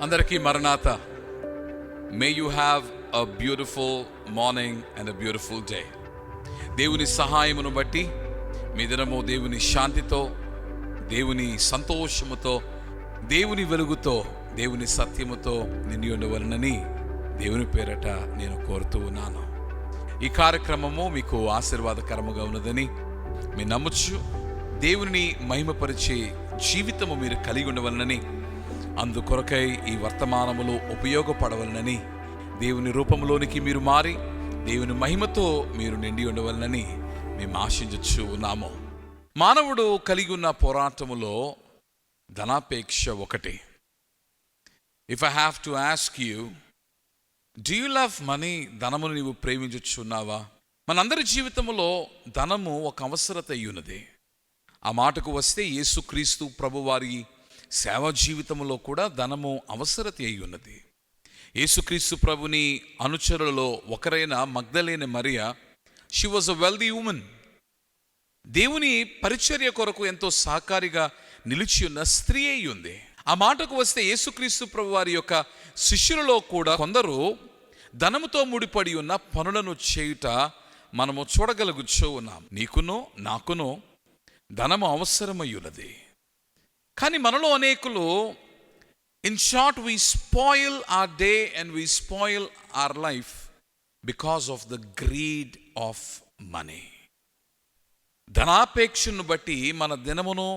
అందరికీ మరణాత. May you have a beautiful morning and a beautiful day. దేవుని సహాయమును బట్టి మీ దినము దేవుని శాంతితో, దేవుని సంతోషముతో, దేవుని వెలుగుతో, దేవుని సత్యముతో నిండి ఉండవలనని దేవుని పేరట నేను కోరుతూ ఉన్నాను. ఈ కార్యక్రమము మీకు ఆశీర్వాదకరముగా ఉన్నదని మీరు నమ్మచ్చు. దేవుని మహిమపరిచే జీవితము మీరు కలిగి ఉండవలనని, అందుకొరకై ఈ వర్తమానములో ఉపయోగపడవలనని, దేవుని రూపంలోనికి మీరు మారి దేవుని మహిమతో మీరు నిండి ఉండవలనని మేము ఆశించచ్చు ఉన్నాము. మానవుడు కలిగి ఉన్న పోరాటములో ధనాపేక్ష ఒకటి. If I have to ask you, do you love money? ధనమును నీవు ప్రేమించుచున్నావా? మనందరి జీవితంలో ధనము ఒక అవసరత అయ్యున్నది. ఆ మాటకు వస్తే యేసుక్రీస్తు ప్రభువారి సేవ జీవితంలో కూడా ధనము అవసరత అయి ఉన్నది. యేసుక్రీస్తు ప్రభుని అనుచరులలో ఒకరైన మగ్దలేనే మరియా, she was a wealthy woman. దేవుని పరిచర్య కొరకు ఎంతో సహకారిగా నిలిచి ఉన్న స్త్రీ అయి ఉంది. ఆ మాటకు వస్తే యేసుక్రీస్తు ప్రభు వారి యొక్క శిష్యులలో కూడా కొందరు ధనముతో ముడిపడి ఉన్న పనులను చేయుట మనము చూడగలుగుతూ ఉన్నాం. నీకును నాకును ధనము అవసరమయ్యున్నది. కానీ మనలో అనేకులు, in short, we spoil our day and we spoil our life because of the greed of money. ధనాపేక్షను బట్టి మన దినమును,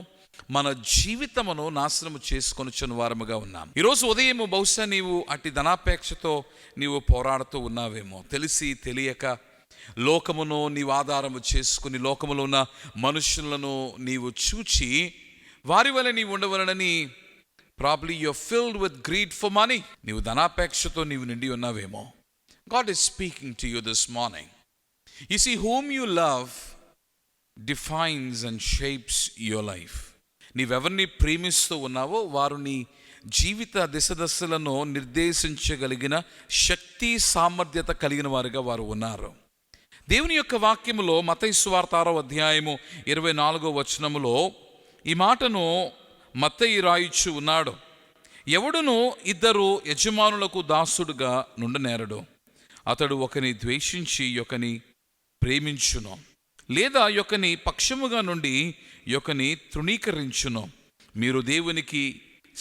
మన జీవితమును నాశనము చేసుకొనుచున్న వారముగా ఉన్నాం. ఈరోజు ఉదయం బహుశా నీవు అట్టి ధనాపేక్షతో నీవు పోరాడుతూ ఉన్నావేమో. తెలిసి తెలియక లోకమును నీవు ఆధారము చేసుకుని, లోకములో ఉన్న మనుషులను నీవు చూచి వారి వల్ల నీవు ఉండవలనని, probably you're filled with greed for money, నీవు ధనాపేక్షతో నీవు నిండి ఉన్నావేమో. God is speaking to you this morning. You see, whom you love defines and shapes your life. నీవెవరిని ప్రేమిస్తూ ఉన్నావో వారు నీ జీవిత దిశదశలను నిర్దేశించగలిగిన శక్తి, సామర్థ్యత కలిగిన వారుగా వారు ఉన్నారు. దేవుని యొక్క వాక్యములో మత్తయి సువార్త 6వ అధ్యాయము 24వ వచనములో ఈ మాటను మత్తయి రాయిచు ఉన్నాడు. ఎవడును ఇద్దరు యజమానులకు దాసుడుగా నుండనేరడు. అతడు ఒకని ద్వేషించి ఒకని ప్రేమించును, లేదా ఒకని పక్షముగా నుండి ఒకని తృణీకరించును. మీరు దేవునికి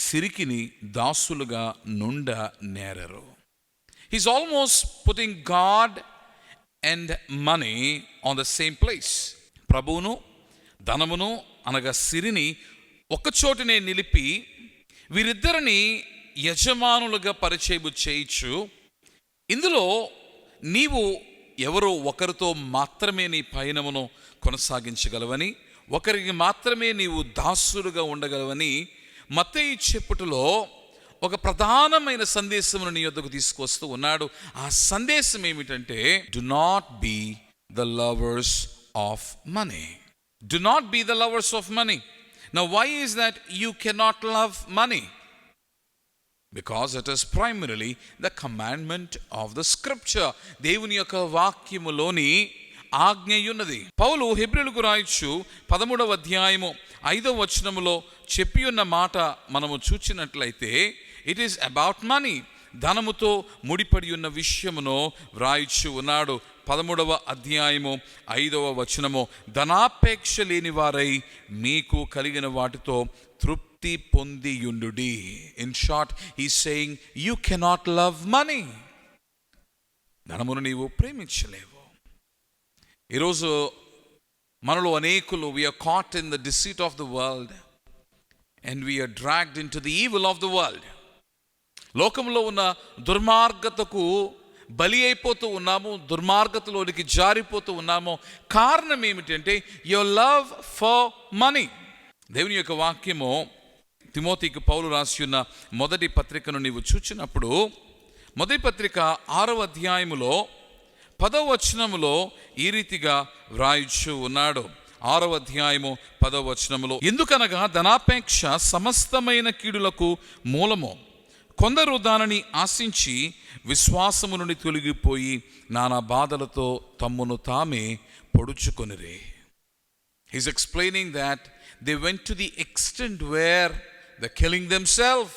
సిరికిని దాసులుగా నుండ నేరరు. He's almost putting God and money on the same place. ప్రభువును, ధనమును అనగా సిరిని ఒక్కచోటనే నిలిపి వీరిద్దరిని యజమానులుగా పరిచయము చేయించు. ఇందులో నీవు ఎవరో ఒకరితో మాత్రమే నీ పయనమును కొనసాగించగలవని, ఒకరికి మాత్రమే నీవు దాసులుగా ఉండగలవని మత్తయి చెప్పుటలో ఒక ప్రధానమైన సందేశమును నీ యొద్దకు తీసుకొస్తూ ఉన్నాడు. ఆ సందేశం ఏమిటంటే, do not be the lovers of money. Do not be the lovers of money. Now, why is that you cannot love money? Because it is primarily the commandment of the scripture. దేవుని యొక్క వాక్యములోని ఆజ్ఞయున్నది. పౌలు హెబ్రీయులకు రాయొచ్చు 13వ అధ్యాయము 5వ వచనములో చెప్పి ఉన్న మాట మనము చూచినట్లయితే, ఇట్ ఈస్ అబౌట్ మనీ. ధనముతో ముడిపడి ఉన్న విషయమును వ్రాయిచు ఉన్నాడు. 13వ అధ్యాయము 5వ వచనము, ధనాపేక్ష లేని వారై మీకు కలిగిన వాటితో తృప్తి పొందియుండుడి. In short, he saying you cannot love money. ధనమును నీవు ప్రేమించలేవు. ఈరోజు మనలో అనేకులు, we're caught in the deceit of the world and we're dragged into the evil of the world. లోకంలో ఉన్న దుర్మార్గతకు బలి అయిపోతూ ఉన్నాము, దుర్మార్గతలోనికి జారిపోతూ ఉన్నాము. కారణం ఏమిటంటే, యువర్ లవ్ ఫర్ మనీ. దేవుని యొక్క వాక్యము తిమోతికి పౌలు రాసి ఉన్న మొదటి పత్రికను నీవు చూచినప్పుడు, మొదటి పత్రిక 6వ అధ్యాయములో 10వ వచనములో ఈ రీతిగా వ్రాయిచు ఉన్నాడు. 6వ అధ్యాయము 10వ వచనములో, ఎందుకనగా ధనాపేక్ష సమస్తమైన కీడులకు మూలము. కొందరు దానిని ఆశించి విశ్వాసము నుండి తొలగిపోయి నానా బాధలతో తమ్మును తామే పొడుచుకొనిరే. He's explaining that they went to the extent where they're killing themselves.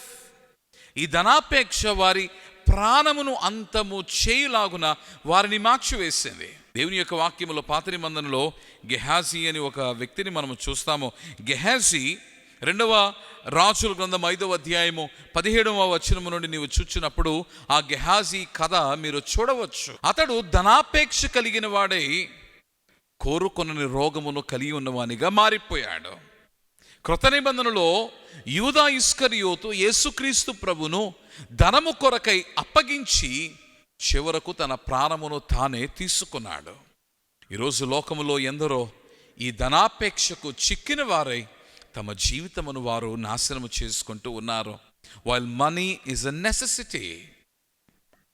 ఈ ధనాపేక్ష వారి ప్రాణమును అంతము చేయులాగున వారిని మార్చివేసింది. దేవుని యొక్క వాక్యములో పాత నిబంధనలో గెహాజీ అని ఒక వ్యక్తిని మనము చూస్తాము. గెహాజీ 2వ రాజుల గ్రంథం 5వ అధ్యాయము 17వ వచనము నుండి నీవు చూచినప్పుడు ఆ గెహాజీ కథ మీరు చూడవచ్చు. అతడు ధనాపేక్ష కలిగిన వాడై కోరుకొనని రోగమును కలిగి ఉన్నవానిగా మారిపోయాడు. క్రొత్త నిబంధనలో యూదా ఇస్కరియోతు యేసుక్రీస్తు ప్రభును ధనము కొరకై అప్పగించి చివరకు తన ప్రాణమును తానే తీసుకున్నాడు. ఈరోజు లోకములో ఎందరో ఈ ధనాపేక్షకు చిక్కిన వారై తమ జీవితమును వారు నాశనము చేసుకుంటూ ఉన్నారు. While money is a necessity,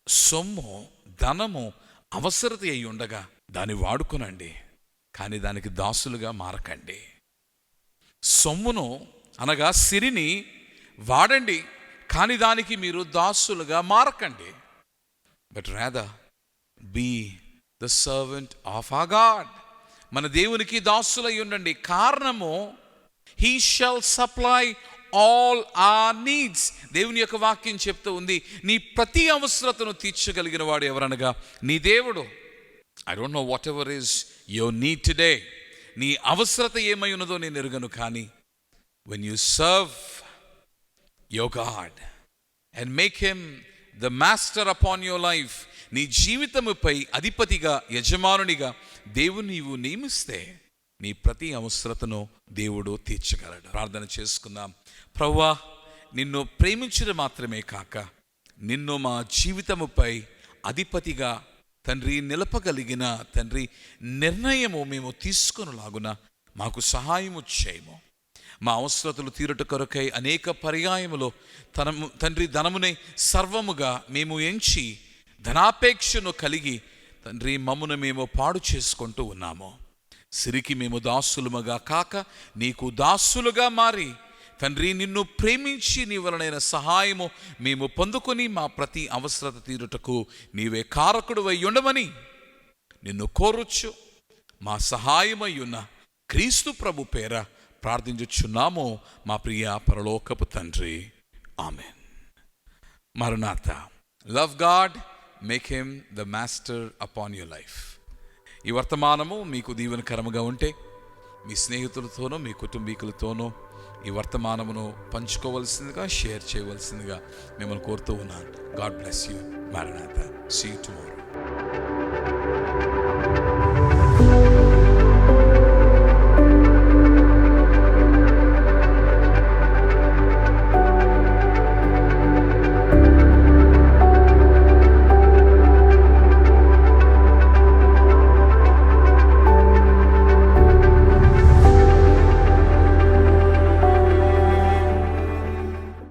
సొమ్ము ధనము అవసరత అయి ఉండగా దాన్ని వాడుకునండి, కానీ దానికి దాసులుగా మారకండి. సొమ్మును అనగా సిరిని వాడండి, కానీ దానికి మీరు దాసులుగా మారకండి. But rather be the servant of our God. మన దేవునికి దాసులై ఉండండి. కారణము He shall supply all our needs. దేవుని యొక్క వాక్యం చెప్తూ ఉంది, నీ ప్రతి అవసరతను తీర్చగలిగిన వాడు ఎవరనగా నీ దేవుడు. I don't know whatever is your need today. నీ అవసరత ఏమై ఉన్నదో నేను ఎరుగను, కానీ when you serve your God and make him the master upon your life, నీ జీవితముపై అధిపతిగా యజమానునిగా దేవుని నీవు నియమిస్తే నీ ప్రతి అవసరతను దేవుడు తీర్చగలడు. ప్రార్థన చేసుకుందాం. ప్రభువా, నిన్ను ప్రేమించడం మాత్రమే కాక నిన్ను మా జీవితముపై అధిపతిగా తండ్రి నిలపగలిగిన తండ్రి నిర్ణయము మేము తీసుకొనలాగున మాకు సహాయము చేయము. మా అవసరతలు తీరుట కొరకై అనేక పర్యాయములో తండ్రి ధనమునే సర్వముగా మేము ఎంచి ధనాపేక్షను కలిగి తండ్రి మమ్మును మేము పాడు చేసుకుంటూ ఉన్నాము. సిరికి మేము దాసులుమగా కాక నీకు దాసులుగా మారి తండ్రి నిన్ను ప్రేమించి నీ వలనైన సహాయము మేము పొందుకొని మా ప్రతి అవసరత తీరుటకు నీవే కారకుడువై ఉండమని నిన్ను కోరుచు మా సహాయమై ఉన్న క్రీస్తు ప్రభు పేర ప్రార్థించుచున్నాము మా ప్రియ పరలోకపు తండ్రి. ఆమెన్. మరణాత. Love God, make him the master upon your life. ఈ వర్తమానము మీకు దీవెనకరముగా ఉంటే మీ స్నేహితులతోనూ మీ కుటుంబీకులతోనూ ఈ వర్తమానమును పంచుకోవలసిందిగా, షేర్ చేయవలసిందిగా మిమ్మల్ని కోరుతూ ఉన్నాను. God bless you. మరణాత. See you tomorrow.